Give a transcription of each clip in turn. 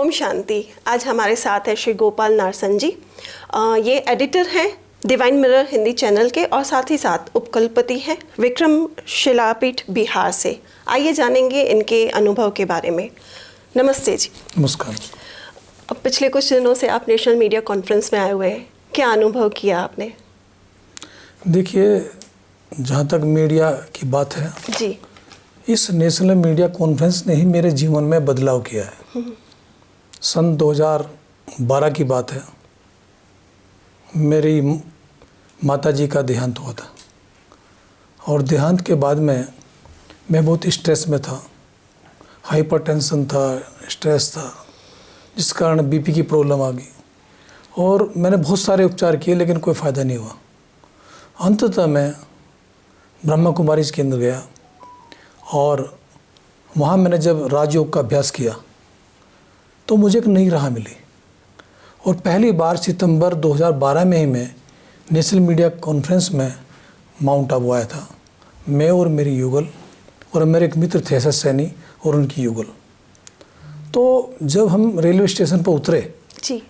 ओम शांति। आज हमारे साथ है श्री गोपाल नारसन जी। ये एडिटर हैं डिवाइन मिरर हिंदी चैनल के और साथ ही साथ उपकुलपति हैं विक्रम शिलापीठ बिहार से। आइए जानेंगे इनके अनुभव के बारे में। नमस्ते जी। नमस्कार। अब पिछले कुछ दिनों से आप नेशनल मीडिया कॉन्फ्रेंस में आए हुए हैं, क्या अनुभव किया आपने? देखिए, जहाँ तक मीडिया की बात है जी, इस नेशनल मीडिया कॉन्फ्रेंस ने ही मेरे जीवन में बदलाव किया है। सन 2012 की बात है, मेरी माताजी का देहांत हुआ था और देहांत के बाद में मैं बहुत स्ट्रेस में था, हाइपरटेंशन था, स्ट्रेस था, जिस कारण बीपी की प्रॉब्लम आ गई और मैंने बहुत सारे उपचार किए लेकिन कोई फ़ायदा नहीं हुआ। अंततः मैं ब्रह्मा कुमारीज के अंदर गया और वहाँ मैंने जब राजयोग का अभ्यास किया तो मुझे एक नई राह मिली और पहली बार सितंबर 2012 में ही मैं नेशनल मीडिया कॉन्फ्रेंस में माउंट आबू आया था। मैं और मेरी युगल और मेरे एक मित्र थे एस सैनी और उनकी युगल। तो जब हम रेलवे स्टेशन पर उतरे जी,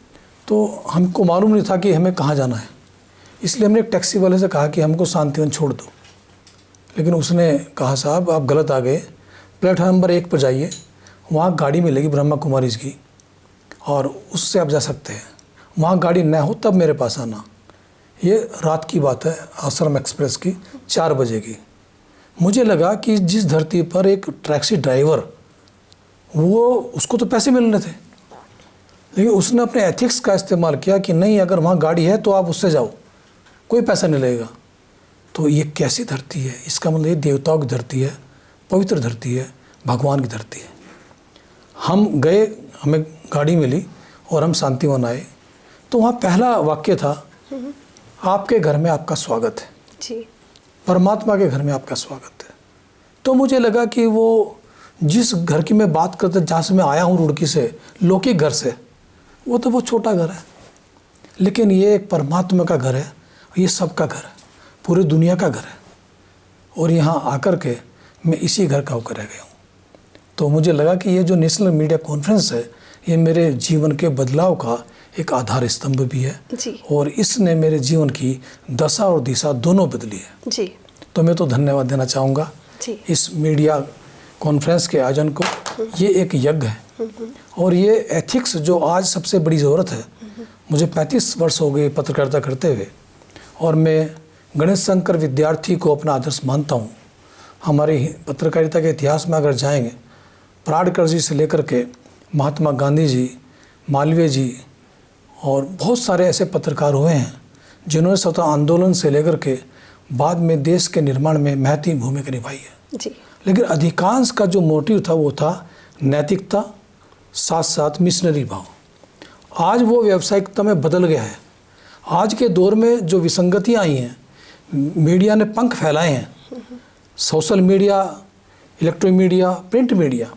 तो हमको मालूम नहीं था कि हमें कहाँ जाना है, इसलिए हमने एक टैक्सी वाले से कहा कि हमको शांतिवन छोड़ दो, लेकिन उसने कहा साहब आप गलत आ गए, प्लेटफार्म नंबर 1 पर जाइए, वहाँ गाड़ी मिलेगी ब्रह्मा कुमारीज की और उससे आप जा सकते हैं। वहाँ गाड़ी न हो तब मेरे पास आना। ये रात की बात है, आश्रम एक्सप्रेस की 4 बजे की। मुझे लगा कि जिस धरती पर एक टैक्सी ड्राइवर वो उसको तो पैसे मिलने थे, लेकिन उसने अपने एथिक्स का इस्तेमाल किया कि नहीं, अगर वहाँ गाड़ी है तो आप उससे जाओ, कोई पैसा नहीं लगेगा। तो ये कैसी धरती है? इसका मतलब ये देवताओं की धरती है, पवित्र धरती है, भगवान की धरती है। हम गए, हमें गाड़ी मिली और हम शांतिवन आए। तो वहाँ पहला वाक्य था, आपके घर में आपका स्वागत है जी, परमात्मा के घर में आपका स्वागत है। तो मुझे लगा कि वो जिस घर की मैं बात करता, जहाँ से मैं आया हूँ रुड़की से, लौकिक घर से, वो तो बहुत छोटा घर है, लेकिन ये एक परमात्मा का घर है, ये सबका घर है, पूरी दुनिया का घर है। और यहाँ आकर के मैं इसी घर का होकर रह गया हूँ। तो मुझे लगा कि ये जो नेशनल मीडिया कॉन्फ्रेंस है ये मेरे जीवन के बदलाव का एक आधार स्तंभ भी है जी, और और इसने मेरे जीवन की दशा और दिशा दोनों बदली है। जी, तो मैं तो धन्यवाद देना चाहूँगा जी, इस मीडिया कॉन्फ्रेंस के आयोजन को। ये एक यज्ञ है और ये एथिक्स जो आज सबसे बड़ी ज़रूरत है। मुझे 35 वर्ष हो गए पत्रकारिता करते हुए और मैं गणेश शंकर विद्यार्थी को अपना आदर्श मानता हूँ। हमारी पत्रकारिता के इतिहास में अगर जाएंगे, प्राणकर जी से लेकर के महात्मा गांधी जी, मालवीय जी और बहुत सारे ऐसे पत्रकार हुए हैं जिन्होंने स्वतः आंदोलन से लेकर के बाद में देश के निर्माण में महत्वपूर्ण भूमिका निभाई है। जी, लेकिन अधिकांश का जो मोटिव था वो था नैतिकता, साथ साथ मिशनरी भाव। आज वो व्यावसायिकता में बदल गया है। आज के दौर में जो विसंगतियाँ आई हैं, मीडिया ने पंख फैलाए हैं, social media, electronic media, print media,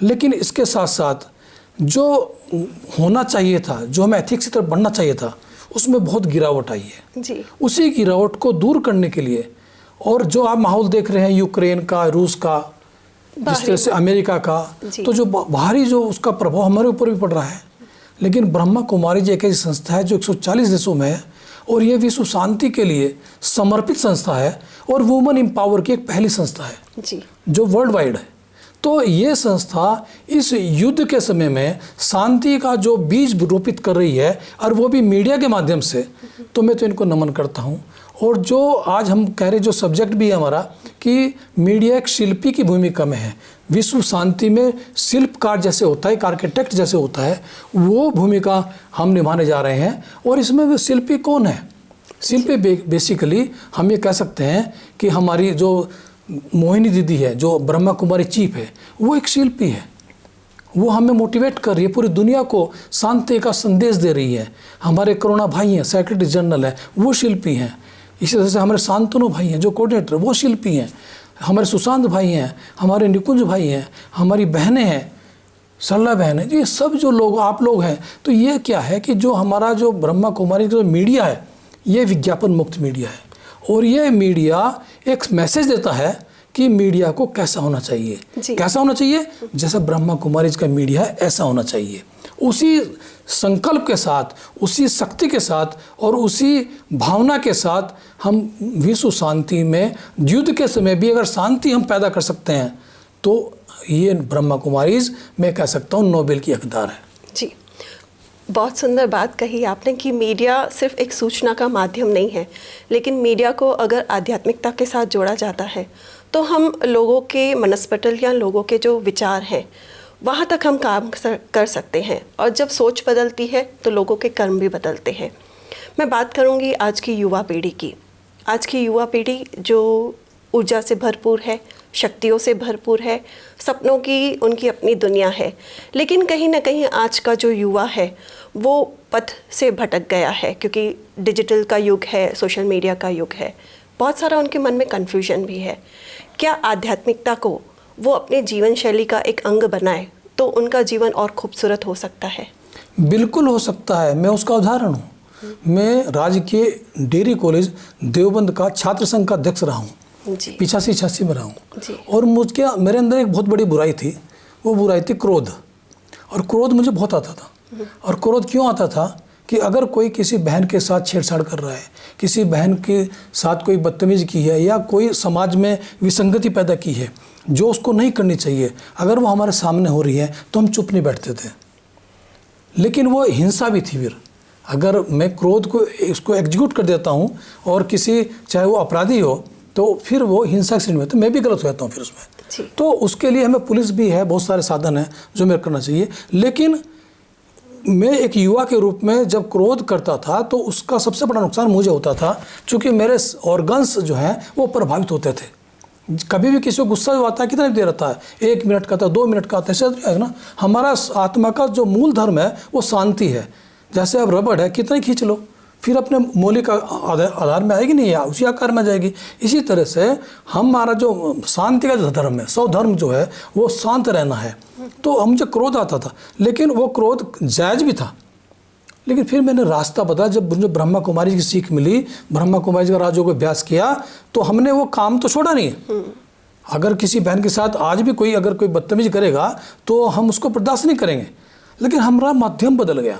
लेकिन इसके साथ साथ जो होना चाहिए था, जो हमें एथिक्स की तरफ बढ़ना चाहिए था, उसमें बहुत गिरावट आई है। जी, उसी गिरावट को दूर करने के लिए, और जो आप माहौल देख रहे हैं यूक्रेन का, रूस का, जिस तरह से अमेरिका का, तो जो बाहरी जो उसका प्रभाव हमारे ऊपर भी पड़ रहा है, लेकिन ब्रह्मा कुमारी एक ऐसी संस्था है जो 140 देशों में है और ये विश्व शांति के लिए समर्पित संस्था है और वुमेन एम्पावर की एक पहली संस्था है जी, जो वर्ल्ड वाइड है। तो ये संस्था इस युद्ध के समय में शांति का जो बीज रोपित कर रही है और वो भी मीडिया के माध्यम से, तो मैं तो इनको नमन करता हूँ। और जो आज हम कह रहे, जो सब्जेक्ट भी है हमारा कि मीडिया एक शिल्पी की भूमिका में है, विश्व शांति में शिल्पकार जैसे होता है, एक आर्किटेक्ट जैसे होता है, वो भूमिका हम निभाने जा रहे हैं। और इसमें वो शिल्पी कौन है? शिल्पी बेसिकली हम ये कह सकते हैं कि हमारी जो मोहिनी दीदी है, जो ब्रह्मा कुमारी चीफ है, वो एक शिल्पी है। वो हमें मोटिवेट कर रही है, पूरी दुनिया को शांति का संदेश दे रही है। हमारे करुणा भाई हैं, सेक्रेटरी जनरल है, वो शिल्पी हैं। इसी तरह से हमारे शांतनु भाई हैं जो कोऑर्डिनेटर, वो शिल्पी हैं। हमारे सुशांत भाई हैं, हमारे निकुंज भाई हैं, हमारी बहनें हैं, सरला बहन है, ये सब जो लोग आप लोग हैं। तो ये क्या है कि जो हमारा जो ब्रह्मा कुमारी का जो मीडिया है, ये विज्ञापन मुक्त मीडिया है और ये मीडिया एक मैसेज देता है कि मीडिया को कैसा होना चाहिए, कैसा होना चाहिए, जैसा ब्रह्मा कुमारीज का मीडिया है ऐसा होना चाहिए। उसी संकल्प के साथ, उसी शक्ति के साथ और उसी भावना के साथ हम विश्व शांति में युद्ध के समय भी अगर शांति हम पैदा कर सकते हैं तो ये ब्रह्मा कुमारीज मैं कह सकता हूँ नोबेल की हकदार है। जी, बहुत सुंदर बात कही आपने कि मीडिया सिर्फ एक सूचना का माध्यम नहीं है, लेकिन मीडिया को अगर आध्यात्मिकता के साथ जोड़ा जाता है तो हम लोगों के मनस्पटल या लोगों के जो विचार हैं वहाँ तक हम काम कर सकते हैं, और जब सोच बदलती है तो लोगों के कर्म भी बदलते हैं। मैं बात करूँगी आज की युवा पीढ़ी की। आज की युवा पीढ़ी जो ऊर्जा से भरपूर है, शक्तियों से भरपूर है, सपनों की उनकी अपनी दुनिया है, लेकिन कहीं ना कहीं आज का जो युवा है वो पथ से भटक गया है, क्योंकि डिजिटल का युग है, सोशल मीडिया का युग है। बहुत सारा उनके मन में कन्फ्यूजन भी है। क्या आध्यात्मिकता को वो अपने जीवन शैली का एक अंग बनाए तो उनका जीवन और खूबसूरत हो सकता है? बिल्कुल हो सकता है। मैं उसका उदाहरण हूँ। मैं राजकीय डिग्री कॉलेज देवबंद का छात्र संघ का अध्यक्ष रहा हूँ, 85-86 में रहा हूँ। और मेरे अंदर एक बहुत बड़ी बुराई थी। वो बुराई थी क्रोध। और क्रोध मुझे बहुत आता था। और क्रोध क्यों आता था कि अगर कोई किसी बहन के साथ छेड़छाड़ कर रहा है, किसी बहन के साथ कोई बदतमीज़ी की है या कोई समाज में विसंगति पैदा की है जो उसको नहीं करनी चाहिए, अगर वो हमारे सामने हो रही है तो हम चुप नहीं बैठते थे। लेकिन वो हिंसा भी थी। फिर अगर मैं क्रोध को इसको एग्जीक्यूट कर देता हूँ और किसी चाहे वो अपराधी हो तो फिर वो हिंसा की श्रेणी में, तो मैं भी गलत हो जाता हूँ फिर उसमें। तो उसके लिए हमें पुलिस भी है, बहुत सारे साधन हैं जो मेरे करना चाहिए। लेकिन मैं एक युवा के रूप में जब क्रोध करता था तो उसका सबसे बड़ा नुकसान मुझे होता था, क्योंकि मेरे ऑर्गन्स जो हैं वो प्रभावित होते थे। कभी भी किसी को गुस्सा जो आता है कितना देर रहता है, 1 मिनट का आता है, 2 मिनट का आता है, ऐसा है ना। हमारा आत्मा का जो मूल धर्म है वो शांति है। जैसे अब रबड़ है, कितना ही खींच लो फिर अपने मौलिक आधार में आएगी नहीं, या उसी आकार में जाएगी। इसी तरह से हमारा जो शांति का जो धर्म है, स्वधर्म जो है वो शांत रहना है। तो मुझे क्रोध आता था, लेकिन वो क्रोध जायज़ भी था। लेकिन फिर मैंने रास्ता बदला। जब मुझे ब्रह्मा कुमारी की सीख मिली, ब्रह्मा कुमारी का राजयोग को अभ्यास किया, तो हमने वो काम तो छोड़ा नहीं है। अगर किसी बहन के साथ आज भी कोई अगर कोई बदतमीजी करेगा तो हम उसको बर्दाश्त नहीं करेंगे, लेकिन हमारा माध्यम बदल गया।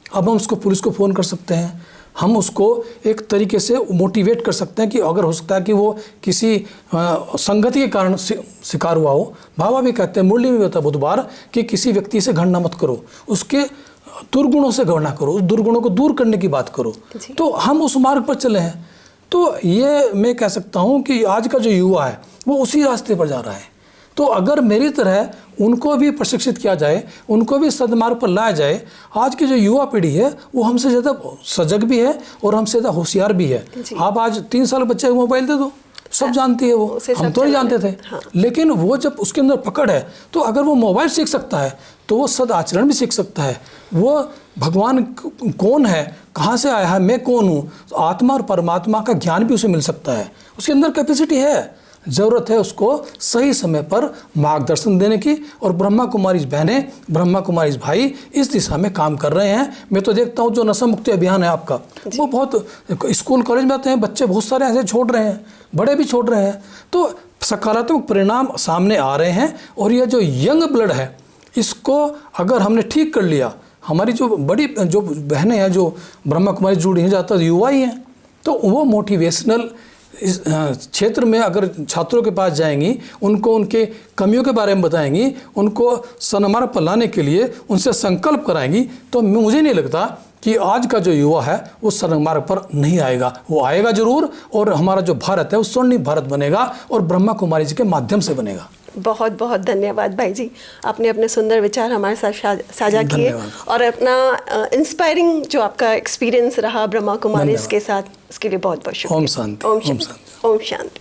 अब हम उसको पुलिस को फ़ोन कर सकते हैं, हम उसको एक तरीके से मोटिवेट कर सकते हैं कि अगर हो सकता है कि वो किसी संगति के कारण शिकार हुआ हो। बाबा भी कहते हैं, मुरली में भी होता है बुधवार, कि किसी व्यक्ति से घृणा मत करो, उसके दुर्गुणों से घृणा करो, उस दुर्गुणों को दूर करने की बात करो। तो हम उस मार्ग पर चले हैं। तो ये मैं कह सकता हूँ कि आज का जो युवा है वो उसी रास्ते पर जा रहा है। तो अगर मेरी तरह उनको भी प्रशिक्षित किया जाए, उनको भी सदमार्ग पर लाया जाए, आज की जो युवा पीढ़ी है वो हमसे ज़्यादा सजग भी है और हमसे ज़्यादा होशियार भी है। आप आज 3 साल बच्चे को मोबाइल दे दो, सब जानती है वो, हम तो नहीं जानते थे। लेकिन वो जब उसके अंदर पकड़ है तो अगर वो मोबाइल सीख सकता है तो वो सद आचरण भी सीख सकता है। वो भगवान कौन है, कहाँ से आया है, मैं कौन हूँ, आत्मा और परमात्मा का ज्ञान भी उसे मिल सकता है। उसके अंदर कैपेसिटी है। ज़रूरत है उसको सही समय पर मार्गदर्शन देने की। और ब्रह्मा कुमारीज बहनें, ब्रह्मा कुमारीज भाई इस दिशा में काम कर रहे हैं। मैं तो देखता हूँ जो नशा मुक्ति अभियान है आपका, वो बहुत स्कूल कॉलेज में आते हैं बच्चे, बहुत सारे ऐसे छोड़ रहे हैं, बड़े भी छोड़ रहे हैं। तो सकारात्मक परिणाम सामने आ रहे हैं। और ये जो यंग ब्लड है इसको अगर हमने ठीक कर लिया, हमारी जो बड़ी जो बहनें हैं जो ब्रह्मा कुमारी जुड़ी हैं, ज़्यादातर युवा ही हैं, तो वो मोटिवेशनल इस क्षेत्र में अगर छात्रों के पास जाएंगी, उनको उनके कमियों के बारे में बताएंगी, उनको सन्मार्ग पर लाने के लिए उनसे संकल्प कराएंगी, तो मुझे नहीं लगता कि आज का जो युवा है वो सन्मार्ग पर नहीं आएगा। वो आएगा जरूर, और हमारा जो भारत है वो स्वर्णिम भारत बनेगा और ब्रह्मा कुमारी जी के माध्यम से बनेगा। बहुत बहुत धन्यवाद भाई जी, आपने अपने सुंदर विचार हमारे साथ साझा किए और अपना इंस्पायरिंग जो आपका एक्सपीरियंस रहा ब्रह्मा कुमारी के साथ, उसके लिए बहुत बहुत शुक्रिया। ओम शांति। ओम शांति। ओम शांति।